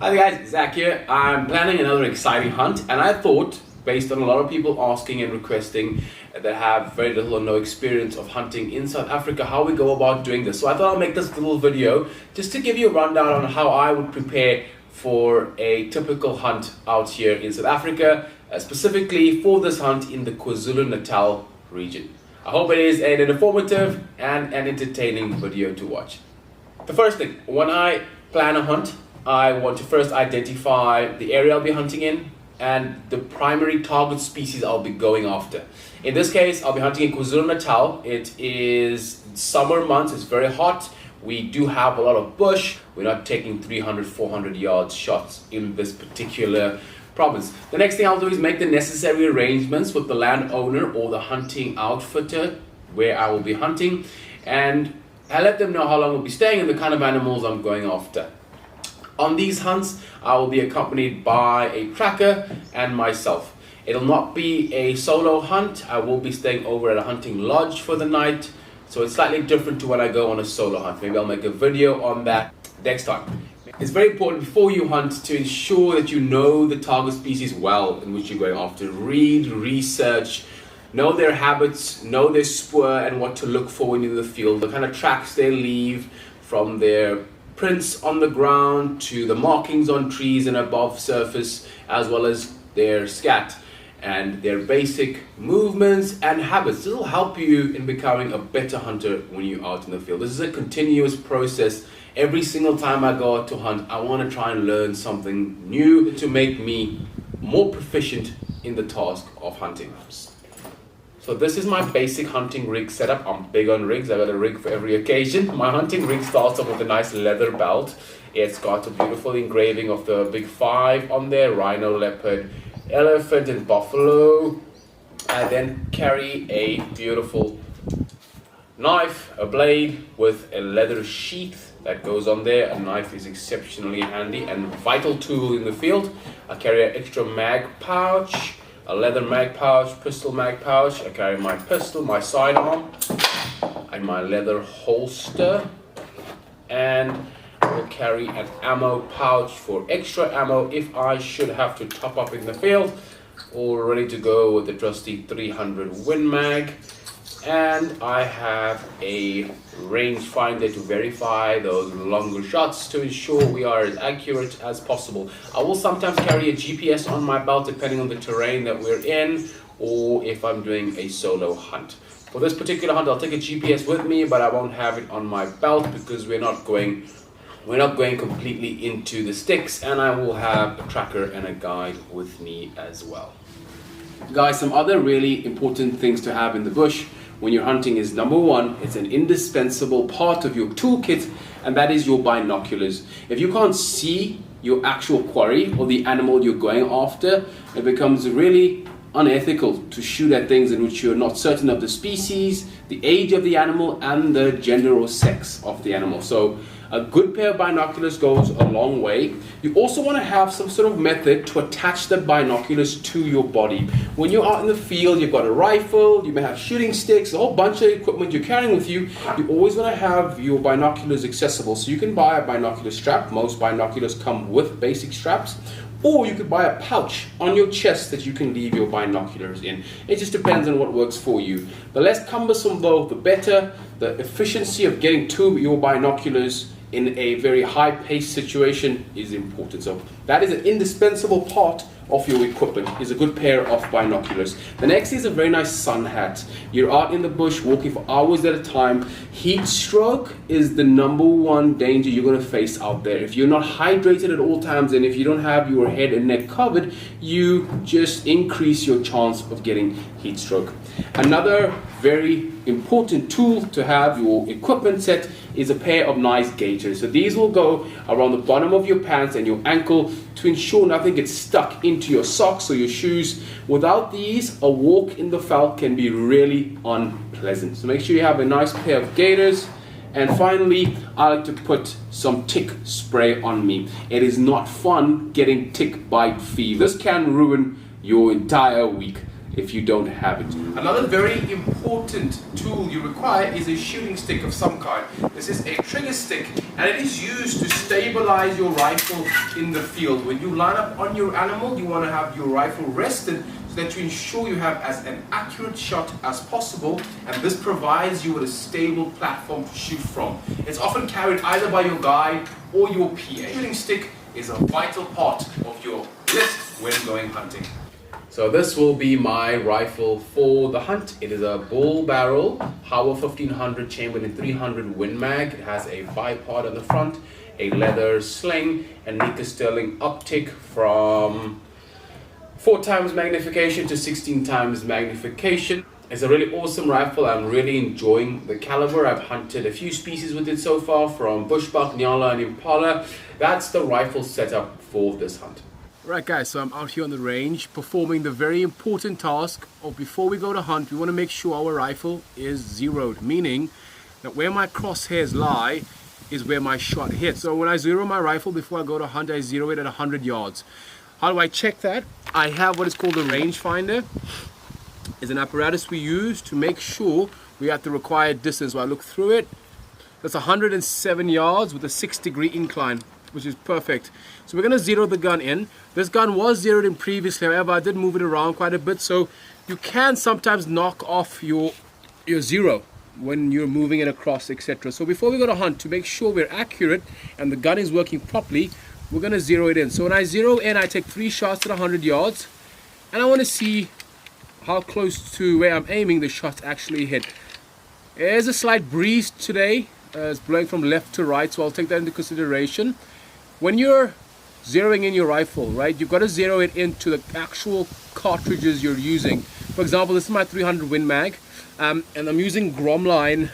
Hi guys, Zach here. I'm planning another exciting hunt, and I thought, based on a lot of people asking and requesting that have very little or no experience of hunting in South Africa, how we go about doing this. So I thought I'll make this little video just to give you a rundown on how I would prepare for a typical hunt out here in South Africa, specifically for this hunt in the KwaZulu-Natal region. I hope it is an informative and an entertaining video to watch. The first thing, when I plan a hunt, I want to first identify the area I'll be hunting in and the primary target species I'll be going after. In this case, I'll be hunting in KwaZulu-Natal. It is summer months, it's very hot. We do have a lot of bush. We're not taking 300, 400 yard shots in this particular province. The next thing I'll do is make the necessary arrangements with the landowner or the hunting outfitter where I will be hunting, and I let them know how long we'll be staying and the kind of animals I'm going after. On these hunts, I will be accompanied by a tracker and myself. It'll not be a solo hunt. I will be staying over at a hunting lodge for the night, so it's slightly different to when I go on a solo hunt. Maybe I'll make a video on that next time. It's very important before you hunt to ensure that you know the target species well in which you're going after. Read, research, know their habits, know their spoor and what to look for when you're in the field, the kind of tracks they leave from their prints on the ground to the markings on trees and above surface, as well as their scat and their basic movements and habits. This will help you in becoming a better hunter when you're out in the field. This is a continuous process. Every single time I go out to hunt, I want to try and learn something new to make me more proficient in the task of hunting. So this is my basic hunting rig setup. I'm big on rigs. I got a rig for every occasion. My hunting rig starts off with a nice leather belt. It's got a beautiful engraving of the big five on there: rhino, leopard, elephant, and buffalo. I then carry a beautiful knife, a blade with a leather sheath that goes on there. A knife is exceptionally handy and vital tool in the field. I carry an extra mag pouch, a leather mag pouch, pistol mag pouch. I carry my pistol, my sidearm, and my leather holster. And I will carry an ammo pouch for extra ammo if I should have to top up in the field. All ready to go with the trusty 300 Win Mag. And I have a rangefinder to verify those longer shots to ensure we are as accurate as possible. I will sometimes carry a GPS on my belt depending on the terrain that we're in, or if I'm doing a solo hunt. For this particular hunt, I'll take a GPS with me, but I won't have it on my belt because we're not going completely into the sticks, and I will have a tracker and a guide with me as well. Guys, some other really important things to have in the bush when you're hunting is, number one, it's an indispensable part of your toolkit, and that is your binoculars. If you can't see your actual quarry or the animal you're going after, it becomes really unethical to shoot at things in which you're not certain of the species, the age of the animal, and the gender or sex of the animal. So a good pair of binoculars goes a long way. You also want to have some sort of method to attach the binoculars to your body. When you're out in the field, you've got a rifle, you may have shooting sticks, a whole bunch of equipment you're carrying with you. You always want to have your binoculars accessible. So you can buy a binocular strap. Most binoculars come with basic straps. Or you could buy a pouch on your chest that you can leave your binoculars in. It just depends on what works for you. The less cumbersome though, the better. The efficiency of getting to your binoculars in a very high-paced situation is important. So that is an indispensable part of your equipment, is a good pair of binoculars. The next is a very nice sun hat. You're out in the bush walking for hours at a time. Heat stroke is the number one danger you're going to face out there. If you're not hydrated at all times, and if you don't have your head and neck covered, you just increase your chance of getting heat stroke. Another very important tool to have your equipment set is a pair of nice gaiters. So these will go around the bottom of your pants and your ankle to ensure nothing gets stuck into your socks or your shoes. Without these, a walk in the veld can be really unpleasant. So make sure you have a nice pair of gaiters. And finally, I like to put some tick spray on me. It is not fun getting tick bite fever. This can ruin your entire week. if you don't have it. Another very important tool you require is a shooting stick of some kind. This is a trigger stick, and it is used to stabilize your rifle in the field. When you line up on your animal, you want to have your rifle rested so that you ensure you have as an accurate shot as possible, and this provides you with a stable platform to shoot from. It's often carried either by your guide or your PA. Shooting stick is a vital part of your list when going hunting. So this will be my rifle for the hunt. It is a bull barrel, Howa 1500 chambered in 300 Win Mag. It has a bipod on the front, a leather sling, and Nikka Sterling optic from 4 times magnification to 16 times magnification. It's a really awesome rifle. I'm really enjoying the caliber. I've hunted a few species with it so far, from bushbuck, nyala, and impala. That's the rifle setup for this hunt. Right guys, so I'm out here on the range performing the very important task of, before we go to hunt, we want to make sure our rifle is zeroed, meaning that where my crosshairs lie is where my shot hits. So when I zero my rifle before I go to hunt, I zero it at 100 yards. How do I check that? I have what is called a rangefinder. It's an apparatus we use to make sure we are at the required distance. So I look through it. That's 107 yards with a 6-degree incline, which is perfect. So we're going to zero the gun in. This gun was zeroed in previously, however I did move it around quite a bit, so you can sometimes knock off your zero when you're moving it across, etc. So before we go to hunt, to make sure we're accurate and the gun is working properly, we're going to zero it in. So when I zero in, I take 3 shots at 100 yards, and I want to see how close to where I'm aiming the shots actually hit. There's a slight breeze today. It's blowing from left to right, so I'll take that into consideration. When you're zeroing in your rifle, right, you've got to zero it into the actual cartridges you're using. For example, this is my 300 Win Mag, and I'm using Gromline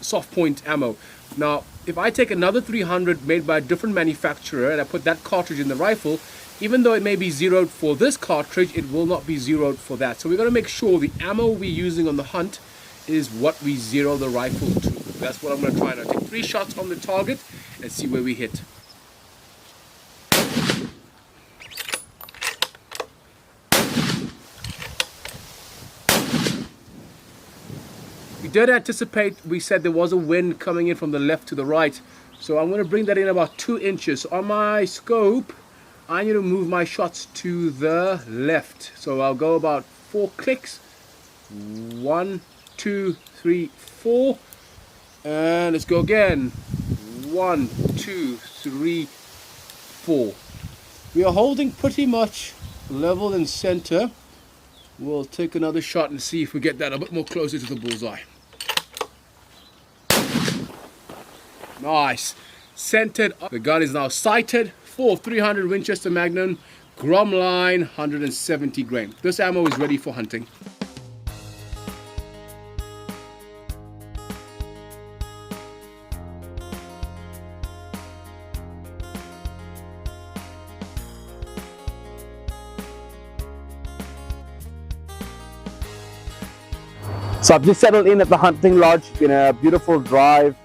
soft point ammo. Now, if I take another 300 made by a different manufacturer and I put that cartridge in the rifle, even though it may be zeroed for this cartridge, it will not be zeroed for that. So we're going to make sure the ammo we're using on the hunt is what we zero the rifle to. That's what I'm going to try now. Take 3 shots on the target and see where we hit. We did anticipate, we said there was a wind coming in from the left to the right, so I'm going to bring that in about 2 inches. So on my scope, I need to move my shots to the left. So I'll go about 4 clicks. 1, 2, 3, 4. And let's go again. 1, 2, 3, 4. We are holding pretty much level in center. We'll take another shot and see if we get that a bit more closer to the bullseye. Nice. Centered up. The gun is now sighted for 300 Winchester Magnum, Gromline 170 grain. This ammo is ready for hunting. So I've just settled in at the hunting lodge. It's been a beautiful drive.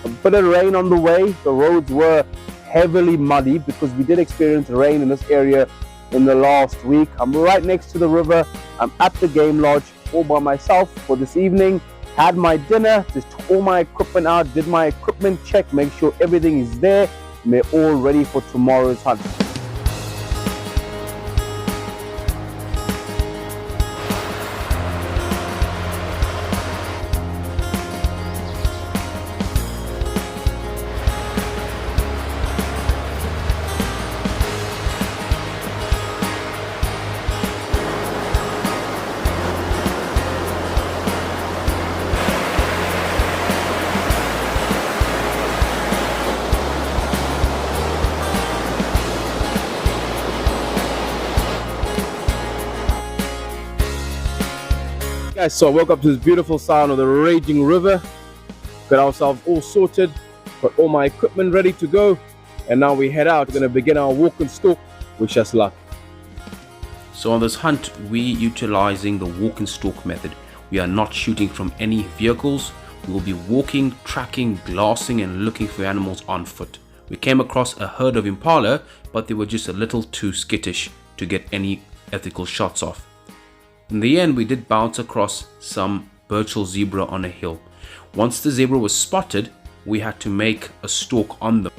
A bit of rain on the way. The roads were heavily muddy because we did experience rain in this area in the last week. I'm right next to the river. I'm at the game lodge all by myself for this evening. Had my dinner, just took all my equipment out, did my equipment check, make sure everything is there, and they're all ready for tomorrow's hunt. Guys, so I woke up to this beautiful sound of the raging river. Got ourselves all sorted, got all my equipment ready to go, and now we head out. We're going to begin our walk and stalk. Wish us luck. So on this hunt, we're utilizing the walk and stalk method. We are not shooting from any vehicles. We will be walking, tracking, glassing, and looking for animals on foot. We came across a herd of impala, but they were just a little too skittish to get any ethical shots off. In the end, we did bounce across some Burchell zebra on a hill. Once the zebra was spotted, we had to make a stalk on them.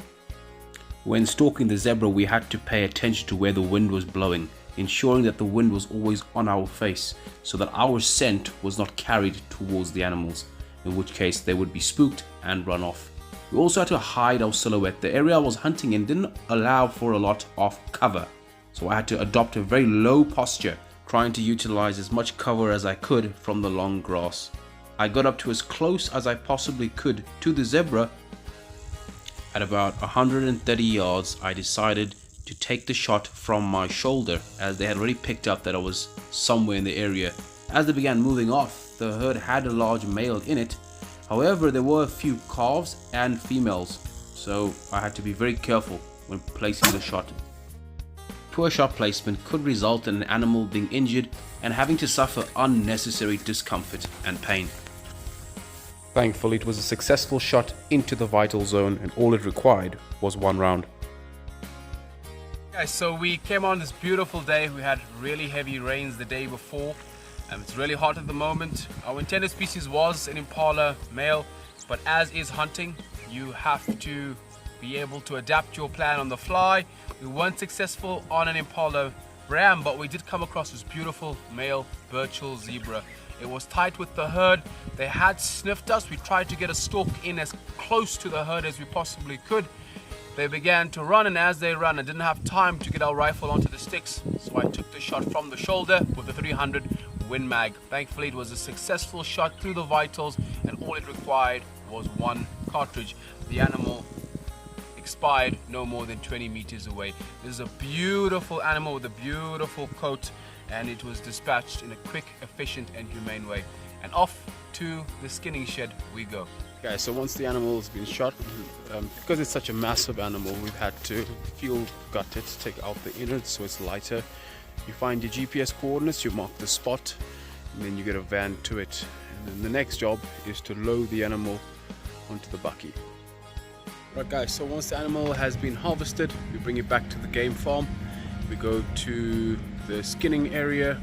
When stalking the zebra, we had to pay attention to where the wind was blowing, ensuring that the wind was always on our face so that our scent was not carried towards the animals, in which case they would be spooked and run off. We also had to hide our silhouette. The area I was hunting in didn't allow for a lot of cover, so I had to adopt a very low posture, trying to utilize as much cover as I could from the long grass. I got up to as close as I possibly could to the zebra. At about 130 yards, I decided to take the shot from my shoulder, as they had already picked up that I was somewhere in the area. As they began moving off, the herd had a large male in it. However, there were a few calves and females, so I had to be very careful when placing the shot. Poor shot placement could result in an animal being injured and having to suffer unnecessary discomfort and pain. Thankfully, it was a successful shot into the vital zone, and all it required was one round. Guys, so we came on this beautiful day. We had really heavy rains the day before. It's really hot at the moment. Our intended species was an impala male, but as is hunting, you have to be able to adapt your plan on the fly. We weren't successful on an impala ram, but we did come across this beautiful male Burchell zebra. It was tight with the herd. They had sniffed us. We tried to get a stalk in as close to the herd as we possibly could. They began to run, and as they ran, I didn't have time to get our rifle onto the sticks, so I took the shot from the shoulder with the 300 Win Mag. Thankfully, it was a successful shot through the vitals, and all it required was one cartridge. The animal expired no more than 20 meters away. This is a beautiful animal with a beautiful coat, and it was dispatched in a quick, efficient and humane way. And off to the skinning shed we go. Okay, so once the animal has been shot, because it's such a massive animal, we've had to field gut it, take out the innards so it's lighter. You find your GPS coordinates, you mark the spot, and then you get a van to it. And then the next job is to load the animal onto the bucky. Right guys, so once the animal has been harvested, we bring it back to the game farm. We go to the skinning area.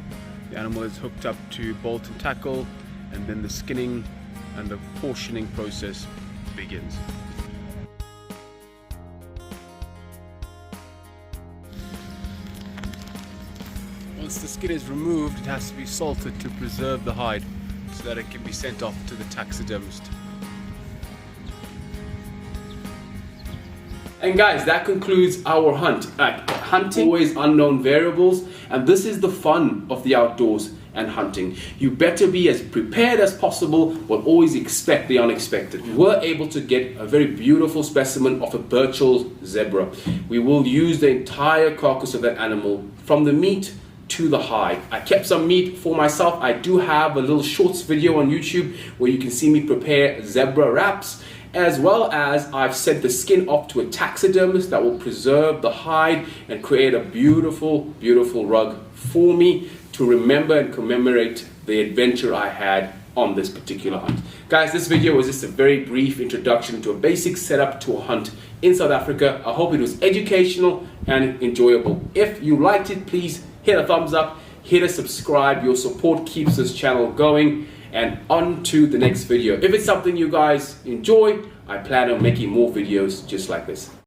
The animal is hooked up to bolt and tackle, and then the skinning and the portioning process begins. Once the skin is removed, it has to be salted to preserve the hide so that it can be sent off to the taxidermist. And guys, that concludes our hunt. Hunting always unknown variables, and this is the fun of the outdoors and hunting. You better be as prepared as possible, but always expect the unexpected. We were able to get a very beautiful specimen of a Burchell zebra. We will use the entire carcass of that animal, from the meat to the hide. I kept some meat for myself. I do have a little shorts video on YouTube where you can see me prepare zebra wraps, as well as I've sent the skin off to a taxidermist that will preserve the hide and create a beautiful, beautiful rug for me to remember and commemorate the adventure I had on this particular hunt. Guys, this video was just a very brief introduction to a basic setup to a hunt in South Africa. I hope it was educational and enjoyable. If you liked it, please hit a thumbs up, hit a subscribe. Your support keeps this channel going. And on to the next video. If it's something you guys enjoy, I plan on making more videos just like this.